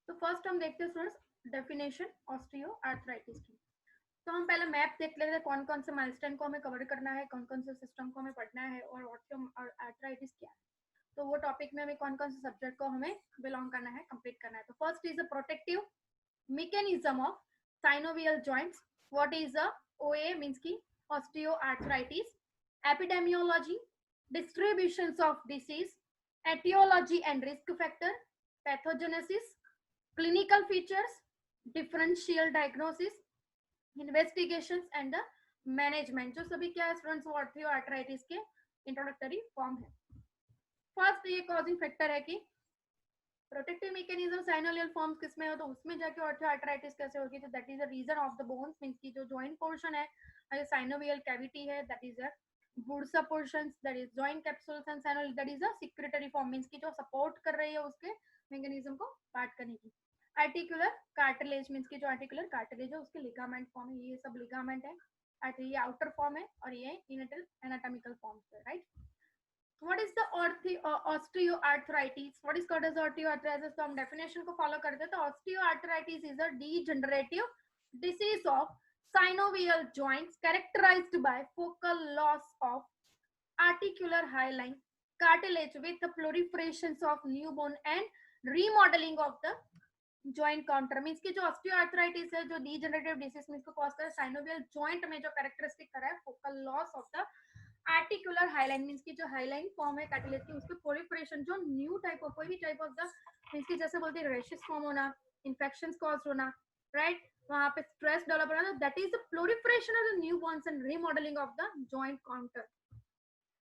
तो फर्स्ट हम देखते हैं स्टूडेंट्स डेफिनेशन ऑस्टियो आर्थराइटिस की। तो हम पहले मैप देख लेते हैं कौन कौन से माइलस्टोन को हमें कवर करना है, कौन कौन से सिस्टम को हमें पढ़ना है और ऑस्टियो आर्थराइटिस क्या है। तो वो टॉपिक में हमें कौन कौन से सब्जेक्ट को हमें बिलोंग करना है, कंप्लीट करना है। तो first is a protective mechanism of synovial joints. What is a OA means ki osteoarthritis, epidemiology, distributions of disease, etiology and risk factor, pathogenesis, clinical features, differential diagnosis, investigations and the management. जो सभी क्या है students वो osteoarthritis के introductory form है। First ये causing factor है कि प्रोटेक्टिव मैकेनिज्म साइनोवियल फॉर्म्स किसमें हो तो उसमें जाके ऑस्टियोआर्थराइटिस कैसे होगी। तो that is the reason of the bones means की जो जॉइंट पोर्शन है, जो साइनोवियल कैविटी है, that is a bursa portions, that is joint capsules and synovial, that is a secretory form means की जो सपोर्ट कर रही है उसके मैकेनिज्म को पार्ट करने की। आर्टिकुलर कार्टिलेज मींस की जो आर्टिकुलर कार्टिलेज है उसके लिगामेंट फॉर्म है, ये सब लिगामेंट है। ये आउटर फॉर्म है और ये इनटल एनाटॉमिकल फॉर्म है, right. What is the osteoarthritis? What is called as osteoarthritis? तो हम definition को follow करते हैं। तो osteoarthritis is a degenerative disease of synovial joints characterized by focal loss of articular hyaline cartilage with the proliferations of new bone and remodeling of the joint contour means की जो osteoarthritis है, जो degenerative disease means को cause कर synovial joint में जो characteristic करा है focal loss of the articular hyaline means की जो हाइलाइन फॉर्म है कार्टिलेज की उसके प्रोलिफरेशन, जो न्यू टाइप ऑफ कोई भी टाइप ऑफ द मींस की जैसे बोलते हैं रेशेस फॉर्म होना, इन्फेक्शंस कॉज होना, राइट, वहां पे स्ट्रेस डेवलप होना, that is the proliferation of the new bones and remodeling of the joint contour.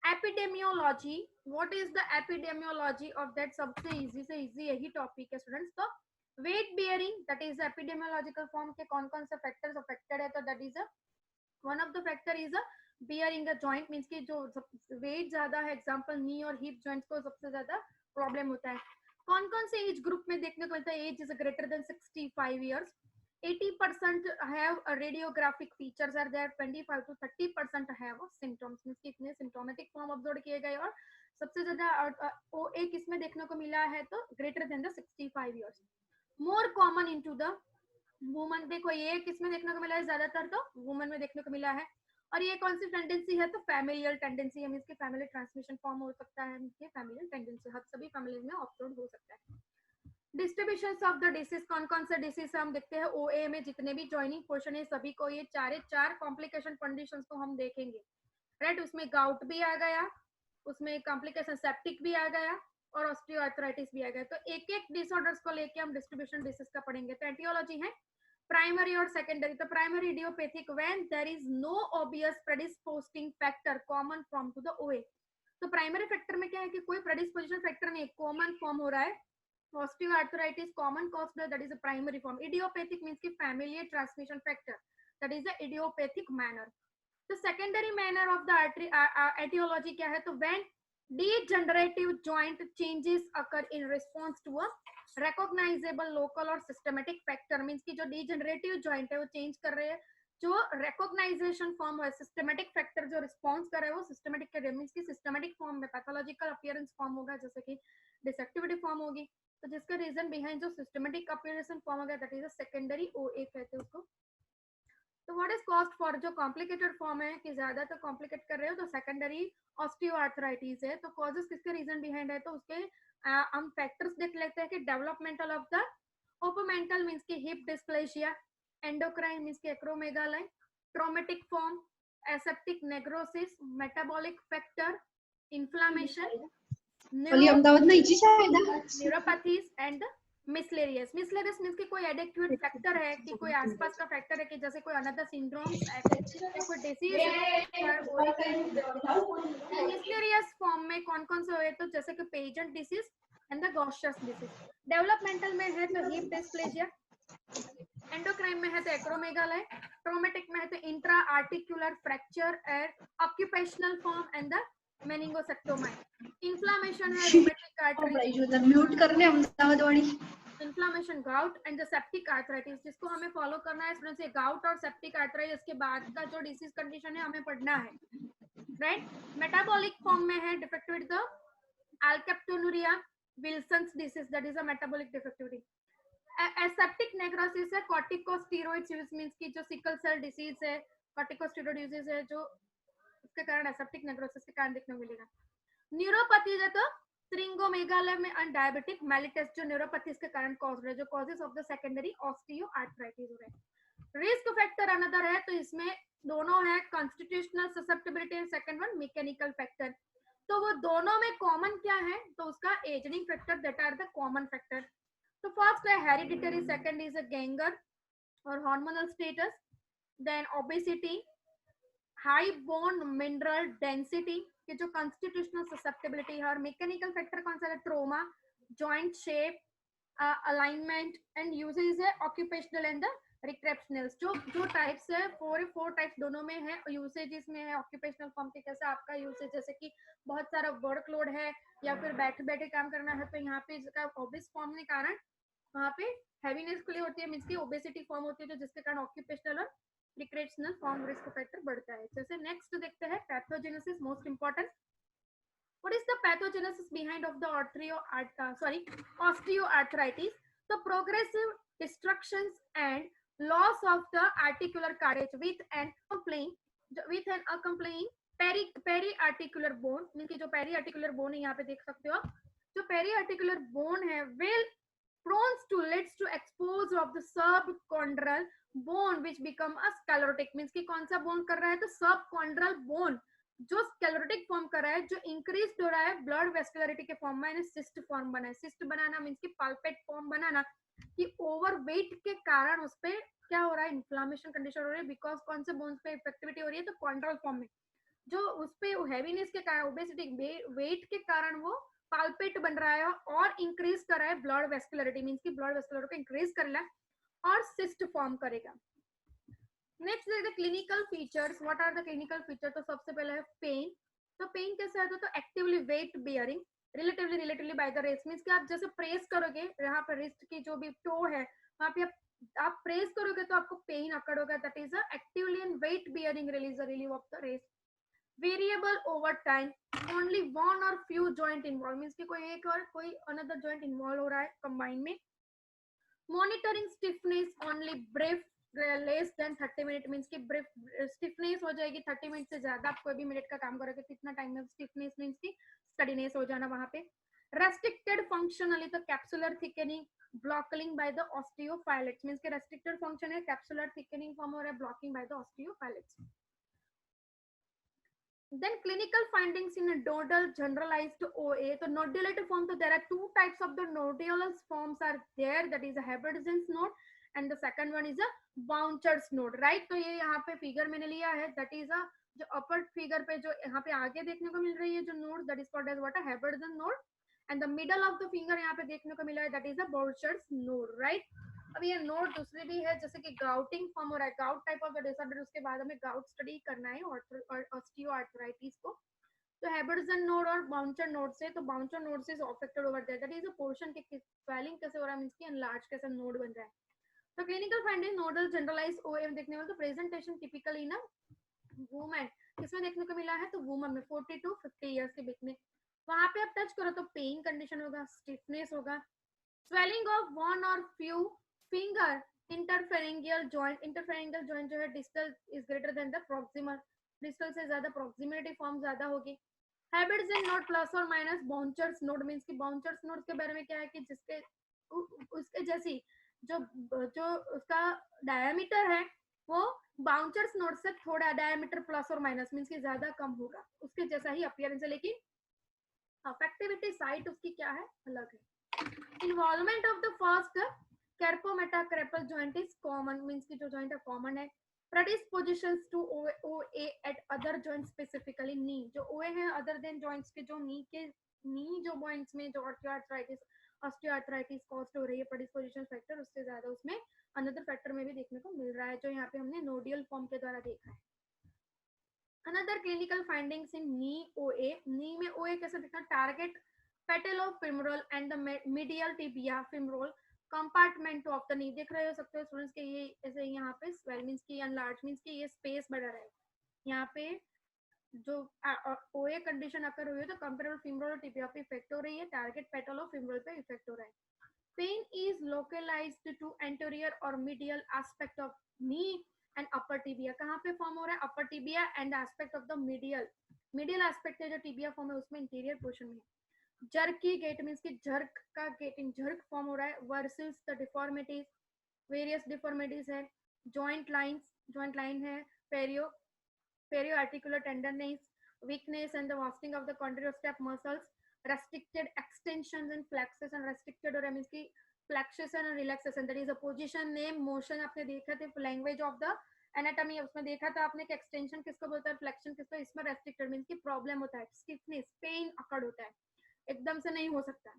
Epidemiology, what is the epidemiology of that, सबसे इजी से इजी यही टॉपिक है students. तो weight bearing, that is epidemiological form के कौन कौन से factors affected है। तो that is one of the factor is bearing a joint means की जो वेट ज्यादा है, एग्जांपल नी और हिप जॉइंट्स को सबसे ज्यादा प्रॉब्लम होता है। कौन कौन से एज ग्रुप में देखने को मिलता है, age is greater than 65 years, 80% have radiographic features are there, 25 to 30% have symptoms means कि इतने सिम्टोमेटिक फॉर्म ऑब्जर्व किए गए। और सबसे ज्यादा ओए किसमें देखने को मिला है तो greater than the 65 years. More common into the woman, देखो ये किसमें देखने को मिला है ज्यादातर, तो वुमन में देखने को मिला है। और ये कौन सी टेंडेंसी है तो फैमिलियल टेंडेंसी है, मींस की फैमिली ट्रांसमिशन फॉर्म हो सकता है, मींस की फैमिलियल टेंडेंसी हर सभी फैमिली में ऑब्जर्व हो सकता है। डिस्ट्रीब्यूशन ऑफ द डिसीज, कौन कौन से डिसीज हम देखते हैं ओए में, जितने भी जॉइनिंग पोर्शन है सभी को ये चार कॉम्प्लिकेशन कंडीशंस को हम देखेंगे, राइट। उसमें गाउट भी आ गया, उसमें कॉम्प्लिकेशन सेप्टिक भी आ गया और ऑस्टियोआर्थराइटिस भी आ गया। तो एक एक डिसऑर्डर्स को लेके हम डिस्ट्रीब्यूशन डिसीज का पढ़ेंगे। तो एटियोलॉजी है प्राइमरी और सेकेंडरी। तो primary idiopathic when there is no obvious predisposing factor common from to the OA. तो प्राइमरी फैक्टर में क्या है कि कोई प्रेडिस्पोजिशन फैक्टर नहीं, कॉमन फॉर्म हो रहा है। osteoarthritis common cause, that is a primary form. Idiopathic means ki familial transmission factor, that is the idiopathic manner. The secondary manner of the etiology kya hai to when degenerative joint changes occur in response to a recognizable local or systematic factor, means ki jo degenerative joint hai wo change kar rahe hai, जो recognition form है systematic factor जो response कर रहे हैं वो systematic के means की systematic form में पैथोलॉजिकल अपीयरेंस फॉर्म होगा, जैसे कि डिसेक्टिविटी फॉर्म होगी। तो जिसका रीजन बिहाइंड जो सिस्टमेटिक अपीयरेंस फॉर्म होगा दैट इज अ सेकेंडरी ओए कहते हैं उसको। तो व्हाट इज कॉस्ट फॉर जो कॉम्प्लिकेटेड फॉर्म है कि ज्यादा तो कॉम्प्लिकेट कर रहे हो तो सेकेंडरी ऑस्टियोआर्थराइटिस है। तो कॉजेस किसके रीजन बिहाइंड है तो उसके हम फैक्टर्स देख लेते हैं कि डेवलपमेंटल ऑफ द ओपोमेंटल मींस की हिप डिस्प्लेशिया, एंडोक्राइन मींस की acromegaly, traumatic form, aseptic necrosis, metabolic factor, inflammation, neuropathies and miscellaneous. Miscellaneous means कि कोई एडिक्वेट फैक्टर है कि कोई आसपास का फैक्टर है कि जैसे कोई अनदर सिंड्रोम्स या कोई डिसीज है। मिसलेरियस फॉर्म में कौन कौन से हुए तो जैसे कि Paget disease and the Gaucher's disease. Developmental में है तो हिप डिस्प्लेजिया, एंडोक्राइन में है तो एक्रोमेगालाई, ट्रॉमेटिक में है तो intra articular fracture and occupational form and the meningosectoma. Inflammation है रूमेटिक आर्टरी, म्यूट करने अहमदाबाद वाली inflammation, gout and the septic arthritis, जिसको हमें फॉलो करना है स्टूडेंट्स। ये गाउट और सेप्टिक आर्थराइटिस के बाद का जो डिसीज कंडीशन है हमें पढ़ना है, राइट। मेटाबॉलिक फॉर्म में है defectivity the alkaptonuria, Wilson's disease, that is a metabolic defectivity. Aseptic necrosis है, कॉर्टिकोस्टेरॉइड्स यूज मींस की जो सिकल सेल डिसीज है, कॉर्टिकोस्टेरॉइड यूजेस है जो उसके कारण एसेप्टिक नेक्रोसिस के कारण देखने को मिलेगा। न्यूरोपैथी है तो श्रिंगोमेगाले में एंड डायबिटिक मेलिटस जो न्यूरोपैथीज के कारण कॉज रहे, जो causes of the secondary osteoarthritis हो रहे हैं। रिस्क फैक्टर अनदर है, तो इसमें दोनों है, constitutional susceptibility and second one mechanical factor. तो वो दोनों में कॉमन क्या है, तो उसका ageing factor that are the common factor. तो फर्स्ट है hereditary, second is a gender और hormonal status, then obesity, high bone mineral density के जो कॉन्स्टिट्यूशनल ससेप्टेबिलिटी है, और मैकेनिकल फैक्टर कौन सा है, trauma, joint shape, alignment and usage है ऑक्यूपेशनल एंड द रिक्रेप्शनल्स। जो टाइप्स है फोर टाइप्स दोनों में है, यूसेजेस में है ऑक्यूपेशनल फॉर्म के, कैसे आपका यूसेज, जैसे कि बहुत सारा वर्कलोड है या फिर बैठे बैठे काम करना है, तो यहाँ पे इसका ओबेस फॉर्म के कारण वहाँ पे हैवीनेस के लिए होती है, मींस की ओबेसिटी फॉर्म होती है, तो जिसके कारण ऑक्यूपेशनल और रिक्रेशनल फॉर्म रिस्क फैक्टर बढ़ता है। जैसे नेक्स्ट देखते हैं pathogenesis, most important. What is the pathogenesis behind of the osteoarthritis? The progressive destructions and loss of the articular cartilage with an accompanying periarticular bone, mean की जो periarticular bone है यहाँ पे देख सकते हो आप, जो periarticular bone है will prone to leads to expose of the subchondral bone which become a sclerotic, means की कौन सा बोन कर रहा है, तो सबकॉन्ड्रल बोन जो स्केलेरोटिक फॉर्म कर रहा है, जो इंक्रीज हो रहा है ब्लड वेस्कुलरिटी के फॉर्म में, सिस्ट फॉर्म बना है। सिस्ट बनाना मींस की पल्पेट फॉर्म बनाना, कि ओवरवेट के कारण उस पे क्या हो रहा है, इन्फ्लामेशन कंडीशन हो रही है, बिकॉज कौन से बोन्स पे इफेक्टिविटी हो रही है, तो कॉन्ड्रल फॉर्म में, जो उस पे हैवीनेस के कारण, ओबेसिटी वेट के कारण वो पाल्पेट बन रहा है और इंक्रीज कर रहा है ब्लड वेस्कुलरिटी, मींस की ब्लड वेस्कुलरिटी को इंक्रीज कर रहा है और सिस्ट फॉर्म करेगा। Next is the clinical features. What are the clinical feature? तो सबसे पहले है पेन। तो पेन कैसे आता है, तो actively weight bearing relatively by the rest, means कि आप जैसे प्रेस करोगे, यहाँ पर रिस्ट की जो भी टो है वहां पे आप प्रेस करोगे तो आपको पेन अकड़ होगा, that is actively and weight bearing relieve of the rest. Variable over time, only one और फ्यू जॉइंट इन्वॉल्व, मींस कि कोई एक और कोई अनदर जॉइंट इन्वॉल्व हो रहा है कंबाइन में। Monitoring stiffness only brief less than 30 minute, means की ब्रीफ स्टिफनेस हो जाएगी 30 मिनट से ज्यादा, आप कोई भी मिनट का काम करोगे कितना टाइम में स्टिफनेस मींस की स्टडीनेस हो जाना वहां पे। रेस्ट्रिक्टेड फंक्शनली, तो capsular thickening blocking by the osteophytes, means के रेस्ट्रिक्टेड फंक्शन है, कैप्सुलर थिकनिंग फॉर्म हो रहा है, blocking by the osteophytes. Then clinical findings in a nodal generalized OA. So nodulated form, so there are two types of the nodulous forms are there, that is a Haberdian's node and the second one is a Boucher's node, right? तो ये यहाँ पे figure मैंने लिया है, that is a जो अपर figure पे जो यहाँ पे आगे देखने को मिल रही है जो node, that is called as what a Haberdian node, and the middle of the finger यहाँ पे देखने को मिला है, that is a Boucher's node, right? अब ये नोड दूसरी भी है, जैसे कि गाउटिंग फॉर्म हो रहा है, gout type of the disorder, उसके बाद हमें गाउट स्टडी करना है और ऑस्टियोआर्थराइटिस को। तो हैबर्डसन नोड और बाउंचर नोड से, तो बाउंचर नोड से affected over there, that is a portion के स्वेलिंग कैसे हो रहा है, मींस की एनलार्ज कैसे नोड बन रहा है। तो clinical finding nodal generalize OM देखने में, तो प्रेजेंटेशन टिपिकली इन वुमेन, किसमें देखने को मिला है, तो वुमन में 40 to 50 इयर्स के बीच में। वहां पे आप टच करो तो पेन कंडीशन होगा, स्टिफनेस होगा, स्वेलिंग ऑफ वन और फ्यू फिंगर, इंटरफेरेंगियल जॉइंट जो है distal is greater then the proximal, distal से ज्यादा प्रॉक्सिमिटी फॉर्म ज्यादा होगी। हैबिट्स नोड प्लस और माइनस बाउंचर्स नोड, मींस की बाउंचर्स नोड के बारे में क्या है कि जिसके उसके जैसी जो जो उसका डायमीटर है वो बाउंचर्स नोड से थोड़ा डायमीटर प्लस और माइनस मींस की ज्यादा कम होगा, उसके जैसा ही अपीयरेंस है, लेकिन अफेक्टिविटी साइट उसकी क्या है, अलग है। Involvement of the first carpometacarpal joint is common, means की जो जॉइंट है कॉमन है। predispositions to OA at other joints specifically knee, जो OA है अदर देन जॉइंट्स के, जो नी जो पॉइंट्स में जो ऑस्टियोआर्थराइटिस कॉस्ट हो रही है, प्रेडिस्पोजिशन फैक्टर उससे ज्यादा उसमें अनदर फैक्टर में भी देखने को मिल रहा है, जो यहाँ पे हमने नोडियल फॉर्म के द्वारा देखा है। Another clinical findings in knee OA, knee में OA कैसे दिखता, target patellofemoral and the medial tibia femoral compartment of the knee, देख रहे हो सकते हो स्टूडेंट्स के ये ऐसे यहाँ पे स्वेल मींस की अनलार्ज मींस की ये स्पेस बढ़ा रहा है, यहाँ पे जो ओए कंडीशन अकर हुई है तो कंपेरेबल फेमोरल टिबिया पे इफेक्ट हो रही है, टारगेट पेटल ऑफ फेमोरल पे इफेक्ट हो रहा है। Pain is localized to anterior or medial aspect of knee and upper tibia. कहाँ पे फॉर्म हो रहा है? upper tibia and aspect of the medial aspect है जो tibia फॉर्म है उसमें interior portion में है. Jerky gait means कि jerk का gating jerk फॉर्म हो रहा है versus the deformities, various deformities है. joint line है. Perioarticular tenderness, weakness and the wasting of the quadriceps muscles, restricted extensions and flexors, restricted और means की flexation and relaxation, that is a position, name, motion. आपने देखा थे language of the anatomy, उसमें देखा था आपने कि extension किसको बोलता है, flexion किसको. इसमें restricted means की problem होता है, stiffness, pain अकड़ होता है, एकदम से नहीं हो सकता.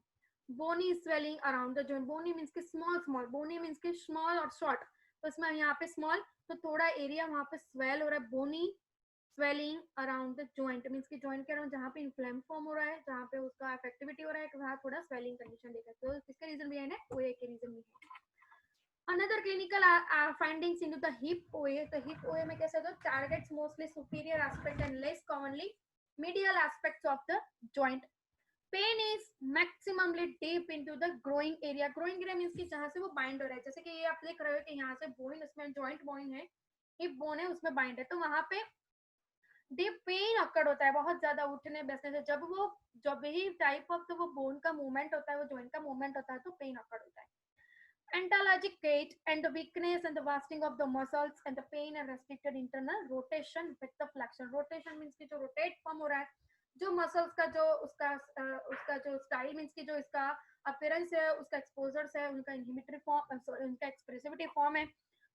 Bony swelling around the joint. Bony means की small, bony means की small और short. तो इसमें यहाँ पे small, तो थोड़ा एरिया वहाँ पे swell हो रहा है. Bony swelling around the joint means कि joint के अराउंड जहाँ पे inflamed form हो रहा है, जहाँ पे उसका effectivity हो रहा है, वहाँ थोड़ा swelling condition देखा. तो किसका रीजन भी है ना, OA के रीजन भी है. Another clinical findings into the hip OA. तो hip OA में कैसे होता है? Targets mostly superior aspect and less commonly medial aspects of the joint. Pain is maximally deep into the growing area. Growing area means कि जहाँ से वो bind हो रहा है. जैसे कि ये आप देख रहे हो कि यहाँ से bone, इसमें joint bone है, hip bone है, उसमें bind है, तो वहाँ पे डीप पेन अक्कड़ होता है बहुत ज्यादा उठने बैठने से. जब भी टाइप ऑफ तो वो बोन का मूवमेंट होता है, वो जॉइंट का मूवमेंट होता है, तो पेन अक्कड़ होता है. Antalgic gait and the weakness and the wasting of the muscles and the pain and restricted internal rotation with the flexion. Rotation means कि जो rotate form हो रहा है, जो muscles का जो उसका जो style means कि जो इसका appearance है, उसका exposures है, उनका inhibitory form, उनका expressivity form है,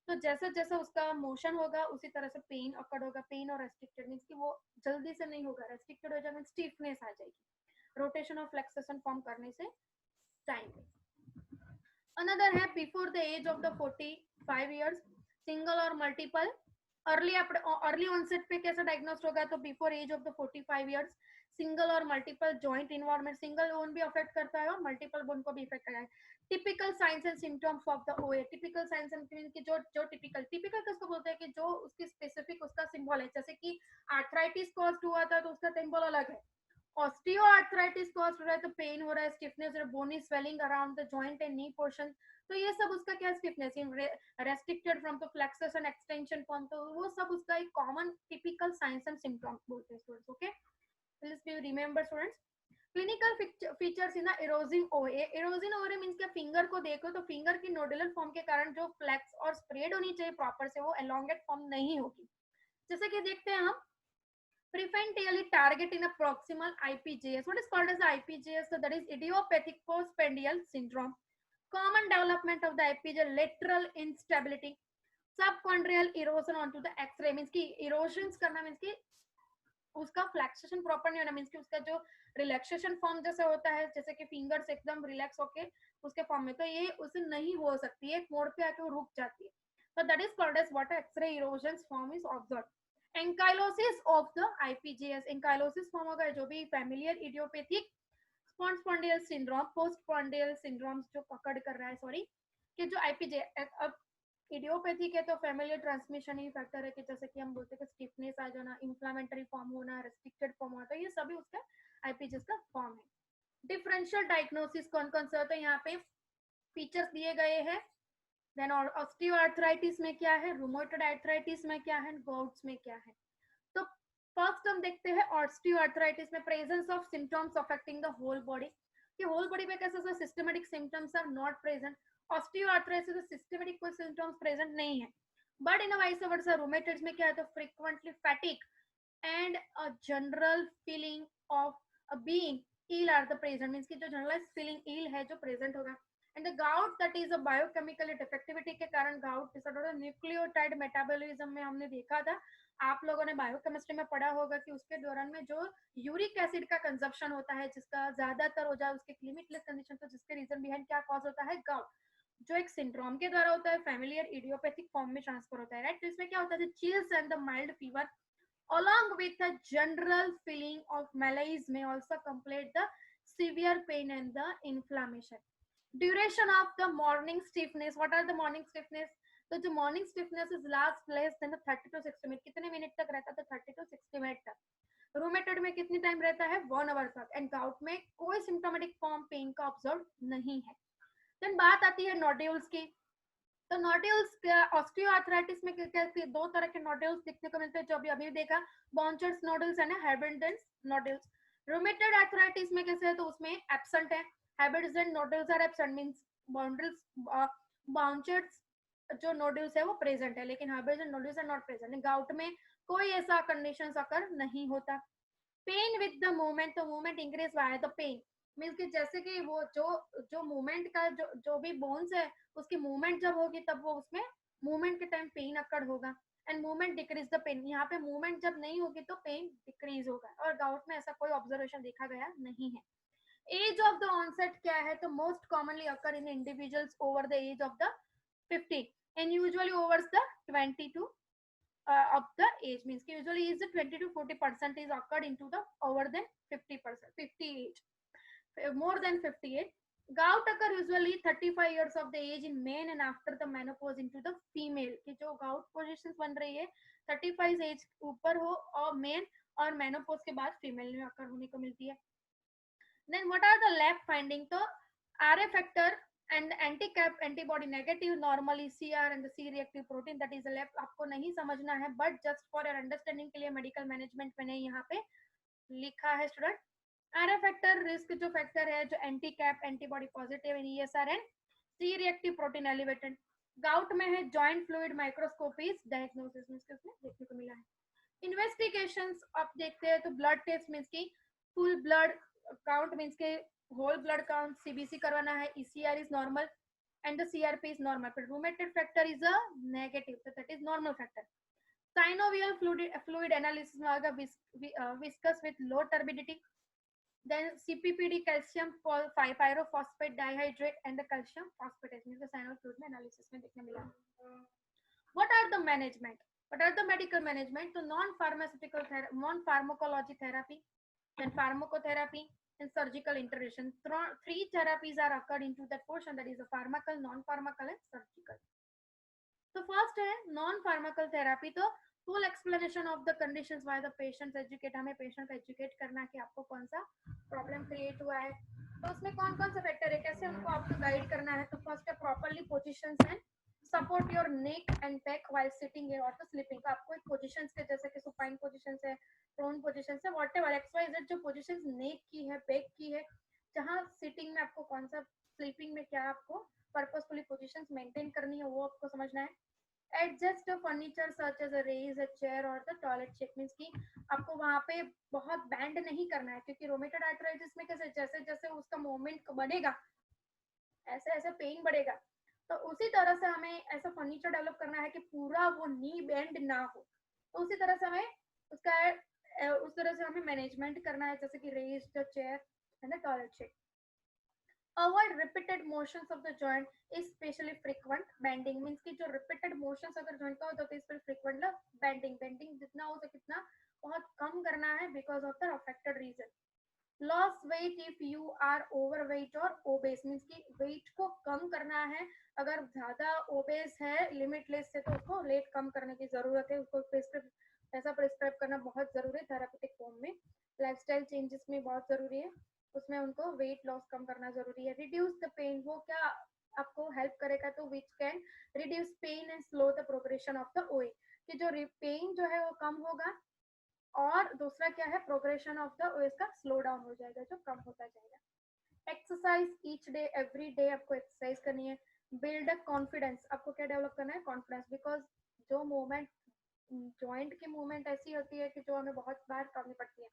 तो जैसा जैसा उसका मोशन होगा उसी तरह से पेन अकड़ होगा. पेन और रेस्ट्रिक्टेड मीन्स कि वो जल्दी से नहीं होगा, रेस्ट्रिक्टेड हो जाएगा, स्टिफनेस आ जाएगी, रोटेशन और फ्लेक्सेशन फॉर्म करने से टाइम. अनदर है before the age of the 45 years, single और मल्टीपल. अर्ली ऑनसेट पे कैसा डायग्नोस होगा? तो before age of the 45 years, single और multiple joint environment, single bone भी अफेक्ट करता है और मल्टीपल बोन को भी इफेक्ट करता है. Typical signs and symptoms of the ओए. टिपिकल साइंस एंड की जो टिपिकल किसको बोलते हैं कि जो उसकी स्पेसिफिक उसका सिंबल है. जैसे कि आर्थराइटिस कॉज हुआ था तो उसका सिंबल अलग है. ऑस्टियोआर्थराइटिस कॉज हो रहा है तो पेन हो रहा है, स्टिफनेस और bony swelling around the joint and knee portion. तो ये सब उसका क्या stiffness, restricted from the flexion extension form, तो वो सब उसका एक common typical signs and symptoms बोलते हैं students. Okay, please be remember students. Clinical features in eroding OA. Eroding ओए मींस के फिंगर को देखो तो फिंगर की नोडुलर फॉर्म के कारण जो फ्लेक्स और स्प्रेड होनी चाहिए प्रॉपर से, वो एलोंगेट फॉर्म नहीं होगी. जैसे कि देखते हैं हम, preferentially target in a proximal IPJS. What is called as IPJS? So that is idiopathic postprandial syndrome. Common development of the IPJ, lateral instability, subchondrial erosion onto the X-ray means कि erosions करना means कि उसका फ्लैक्सेशन proper नहीं होना, means कि उसका जो relaxation form जैसे होता है, जैसे कि फिंगर्स एकदम रिलैक्स होके उसके फॉर्म में, तो ये उसे नहीं हो सकती है, एक मोड़ पे आके वो रुक जाती है. तो that is called as what x-ray erosion form is observe. Ankylosis of the IPJs. Ankylosis form होगा जो भी familiar idiopathic spondyl syndrome, postspondyl syndrome जो पकड़ कर रहा है, सॉरी, कि जो आईपीजे. अब इडियोपैथिक है तो फैमिलियर ट्रांसमिशन ही फैक्टर है, कि जैसे कि हम बोलते हैं कि स्टिफनेस आ जाना, इन्फ्लामेटरी फॉर्म होना, रेस्ट्रिक्टेड फॉर्म होना, तो ये सभी उसका आईपीजीएस का फॉर्म है. डिफरेंशियल डायग्नोसिस कौन कौन सा होता है, यहाँ पे फीचर्स दिए गए हैं. देन ऑस्टियोआर्थराइटिस में क्या है, रूमेटॉइड आर्थराइटिस में क्या है, गाउट्स में क्या है. तो फर्स्ट हम देखते हैं ऑस्टियोआर्थराइटिस में presence of symptoms affecting the whole body. कि होल बॉडी में कैसे systematic symptoms are not present. Osteoarthritis में सिस्टमेटिक कोई सिम्टम्स प्रेजेंट नहीं है. बट इन वाइस वर्सा रूमेटॉइड्स में क्या है, तो frequently fatigue and a general feeling of a being ill are the present, means कि जो जनरलाइज्ड फीलिंग इल है जो प्रेजेंट होगा. And the gout that is a biochemical defectivity के कारण गाउट डिसऑर्डर. न्यूक्लियोटाइड मेटाबॉलिज्म में हमने देखा था, आप लोगों ने बायोकेमिस्ट्री में पढ़ा होगा कि उसके दौरान में जो यूरिक एसिड का कंजप्शन होता है, जिसका ज्यादातर हो जाए उसके लिमिटलेस कंडीशन, तो जिसके रीजन बिहाइंड क्या कॉज होता है, गाउट, जो एक सिंड्रोम के द्वारा होता है, फैमिलियर इडियोपैथिक फॉर्म में ट्रांसफर होता है, राइट. तो इसमें क्या होता है, chills and the mild fever along with a general feeling of malaise may also complete the severe pain and the inflammation. Duration of the morning stiffness. What are the morning stiffness? तो जो morning stiffness is last less than 30 to 60 minute. कितने minute तक रहता है? तो 30 to 60 minute तक. Rheumatoid में कितनी टाइम रहता है? 1 आवर तक. एंड गाउट में कोई सिम्टोमेटिक फॉर्म पेन का ऑब्जर्व नहीं है. देन बात आती है नोड्यूल्स की। तो नोड्यूल्स ऑस्टियोआर्थराइटिस में दो तरह के नोड्यूल्स देखने को मिलते हैं, जो अभी अभी देखा, Bouchard's nodules and Heberden's nodules. Rheumatoid arthritis में कैसे है, तो उसमें एब्सेंट है, Heberden's nodules are absent, means बॉन्डल्स बाउंचर्स जो नोड्यूल्स है वो प्रेजेंट है, लेकिन Heberden's nodules are not present. Gout में कोई ऐसा कंडीशन अकर नहीं होता। पेन विद द मूवमेंट, तो movement increase by the pain, means कि जैसे कि वो जो मूवमेंट का जो भी बोन्स है उसकी मूवमेंट जब होगी तब वो उसमें मूवमेंट के टाइम पेन अक्कड़ होगा। And movement decrease the pain, यहाँ पे मूवमेंट जब नहीं होगी तो पेन डिक्रीज होगा, और गाउट में ऐसा कोई ऑब्जर्वेशन देखा गया नहीं है। एज ऑफ द ऑनसेट क्या है, तो most commonly occur in individuals over the age of the 50 and usually over the 22 of the age, means usually is 20 to 40% is occurred into the over than 50%, 50 age, more than 58. Gout occur usually 35 years of the age in men and after the menopause into the female, कि जो gout positions बन रही है 35 as ऊपर हो और main, और menopause के बाद फीमेल में अकर होने को मिलती है। Then what are the lab finding, तो RA factor and anti-cap antibody negative normally CR and the C reactive protein, that is a lab आपको नहीं समझना है, but just for your understanding के लिए मेडिकल मैनेजमेंट मैंने यहाँ पे लिखा है स्टूडेंट। RA फैक्टर रिस्क जो फैक्टर है जो anti cap antibody positive in ESR and C reactive protein elevated. Gout में है जॉइंट फ्लूइड माइक्रोस्कोपीज डायग्नोसिस में इसमें देखने को मिला है। इन्वेस्टिगेशंस आप देखते हैं तो ब्लड टेस्ट मींस की फुल ब्लड काउंट, मींस के होल ब्लड काउंट, CBC करवाना है, ECR is normal and the CRP is normal, but rheumatoid factor is a negative, so that is normal factor. Synovial fluid analysis में आएगा viscous with low turbidity, then CPPD calcium pyrophosphate dihydrate and the calcium phosphatase में synovial fluid में analysis में देखने मिला। What are the management? What are the medical management? तो non pharmacology therapy, then pharmacotherapy and surgical intervention. Three therapies are occurred into that portion, that is a pharmacal, non-pharmacal and surgical. So first है non-pharmacal therapy, तो full explanation of the conditions why the patients educate, हमें patient को educate करना है कि आपको कौन सा problem create हुआ है, तो उसमें कौन कौन सा factor है, कैसे उनको आपको guide करना है। तो first है properly positions and support your neck and back while sitting or तो sleeping, तो आपको एक positions के जैसे कि supine positions है, prone positions है, whatever XYZ जो positions neck की है, back की है, जहाँ sitting में आपको कौन सा, sleeping में क्या आपको purposefully positions maintain करनी है वो आपको समझना है। Adjust furniture such as a raise a chair और द टॉयलेट सीट, मींस की आपको वहां पे बहुत बैंड नहीं करना है, क्योंकि रोमेटॉइड आर्थराइटिस में कैसे जैसे जैसे उसका मूवमेंट बढ़ेगा ऐसे ऐसे पेन बढ़ेगा, तो उसी तरह से हमें ऐसा फर्नीचर डेवलप करना है कि पूरा वो नी बेंड ना हो, तो उसी तरह से हमें उसका उस तरह से हमें मैनेजमेंट करना है, जैसे कि raise the chair and the toilet seat. Avoid repeated motions of the joint, especially frequent bending, means कि जो repeated motions अगर joint का होता है तो इस पर frequent bending जितना हो सके कितना बहुत कम करना है because of the affected region. Loss weight if you are overweight or obese, means कि weight को कम करना है, अगर ज्यादा obese है limitless से तो उसको weight कम करने की जरूरत है, उसको प्रिस्क्राइब करना बहुत जरूरी है थेरापेटिक फॉर्म में। लाइफस्टाइल चेंजेस में बहुत जरूरी है, उसमें उनको वेट लॉस कम करना जरूरी है। रिड्यूस द पेन, वो क्या आपको हेल्प करेगा, तो which can reduce pain and slow the progression of the OA, कि जो पेन जो है वो कम होगा, और दूसरा क्या है, प्रोग्रेशन ऑफ द ओएस का स्लो डाउन हो जाएगा, जो कम होता जाएगा। Exercise each day, every day आपको एक्सरसाइज करनी है। बिल्ड अ कॉन्फिडेंस, आपको क्या डेवलप करना है, कॉन्फिडेंस, बिकॉज जो मूवमेंट जॉइंट की मूवमेंट ऐसी होती है कि जो हमें बहुत बार करनी पड़ती है,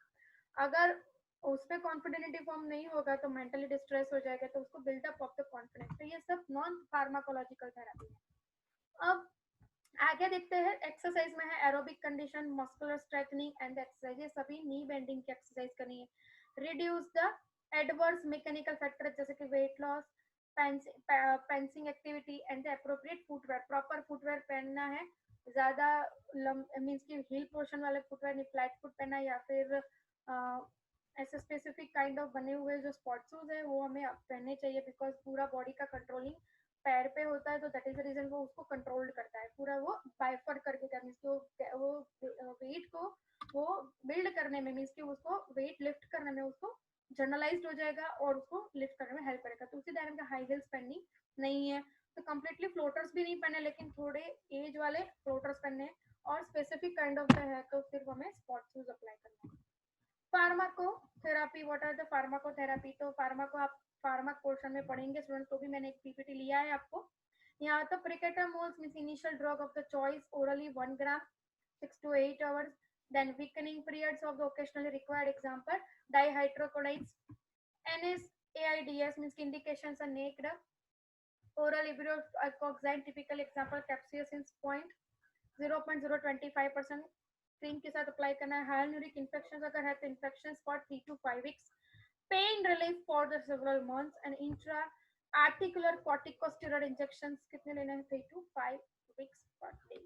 अगर उसमें कॉन्फिडेंट फॉर्म नहीं होगा तो मेंटली डिस्ट्रेस हो जाएगा, तो उसको बिल्डअप ऑफ द कॉन्फिडेंस, तो ये सब नॉन फार्माकोलॉजिकल थेरेपी है। अब आगे देखते हैं, एक्सरसाइज में है aerobic condition, muscular strengthening and exercise, ये सभी नी बेंडिंग की एक्सरसाइज करनी है। Reduce the adverse mechanical factor, जैसे कि weight loss, pacing activity and the appropriate footwear, proper footwear पहनना है, ज्यादा मीन्स की हिल पोर्शन वाले फुटवेयर नहीं, फ्लैट फुट पहना, या फिर ऐसे स्पेसिफिक काइंड ऑफ बने हुए जो स्पॉट शूज है वो हमें पहनने चाहिए, बिकॉज पूरा बॉडी का कंट्रोलिंग पैर पे होता है, तो दैट इज द रीजन वो उसको कंट्रोल करता है पूरा, वो बाइफर करके करने से वो वेट को वो बिल्ड करने में, मीन्स कि उसको वेट लिफ्ट करने में उसको जर्नलाइज्ड हो जाएगा और उसको लिफ्ट करने में हेल्प करेगा। तो उसी डायग्राम का हाई हील्स पहननी नहीं है, तो कंप्लीटली फ्लोटर्स भी नहीं पहने, लेकिन थोड़े एज वाले फ्लोटर्स पहने और स्पेसिफिक काइंड ऑफ है तो सिर्फ हमें स्पॉट शूज अप्लाई करना है। फार्माकोथेरापी, व्हाट आर द फार्माकोथेरापी? तो फार्माको आप फार्माक पोर्शन में पढ़ेंगे स्टूडेंट, तो भी मैंने एक पीपीटी लिया है आपको यहाँ। तो paracetamols means initial drug of the choice orally 1 gram 6 to 8 hours, then weakening periods of the occasionally required, example dihydrocodone. NSAIDs means indications are naked oral ibuprofen, typical example capsaicin 0.025% cream के साथ apply करना है। हाइल्यूरिक infection अगर है तो infection for 3 to 5 weeks, pain relief for the several months and intra articular corticosteroid injections कितने लेने हैं? 3 to 5 weeks पर डे।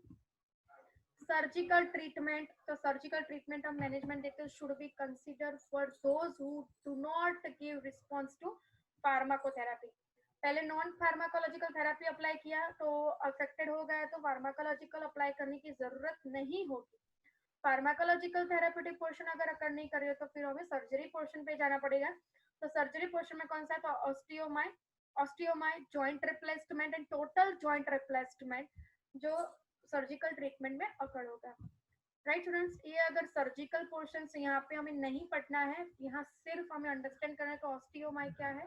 सर्जिकल ट्रीटमेंट, तो सर्जिकल ट्रीटमेंट हम मैनेजमेंट देते हैं should be consider for those who do not give response to pharmacotherapy. पहले non pharmacological therapy apply किया तो अफेक्टेड हो गया तो फार्माकोलॉजिकल अप्लाई करने की जरूरत नहीं होगी। फार्माकोलॉजिकल थेरेप्यूटिक पोर्शन अगर अकर नहीं करिए तो फिर हमें सर्जरी पोर्शन पे जाना पड़ेगा। तो सर्जरी पोर्शन में कौन सा है? तो osteotomy joint replacement and total joint replacement जो सर्जिकल ट्रीटमेंट में अकर होगा। राइट स्टूडेंट्स, ये अगर सर्जिकल पोर्शन यहाँ पे हमें नहीं पढ़ना है, यहाँ सिर्फ हमें अंडरस्टैंड करना है कि ऑस्टियोमाई क्या है,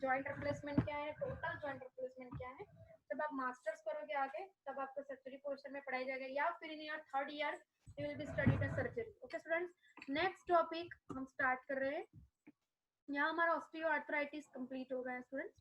जॉइंट रिप्लेसमेंट क्या है, टोटल जॉइंट रिप्लेसमेंट क्या है। जब आप मास्टर्स करोगे आगे तब आपको सर्जरी पोर्शन में पढ़ाई जाएगा, या फिर in your third year you will be studied the surgery. Okay students, next topic हम स्टार्ट कर रहे हैं। यहाँ हमारा ऑस्टियोआर्थराइटिस कंप्लीट हो गया है स्टूडेंट्स।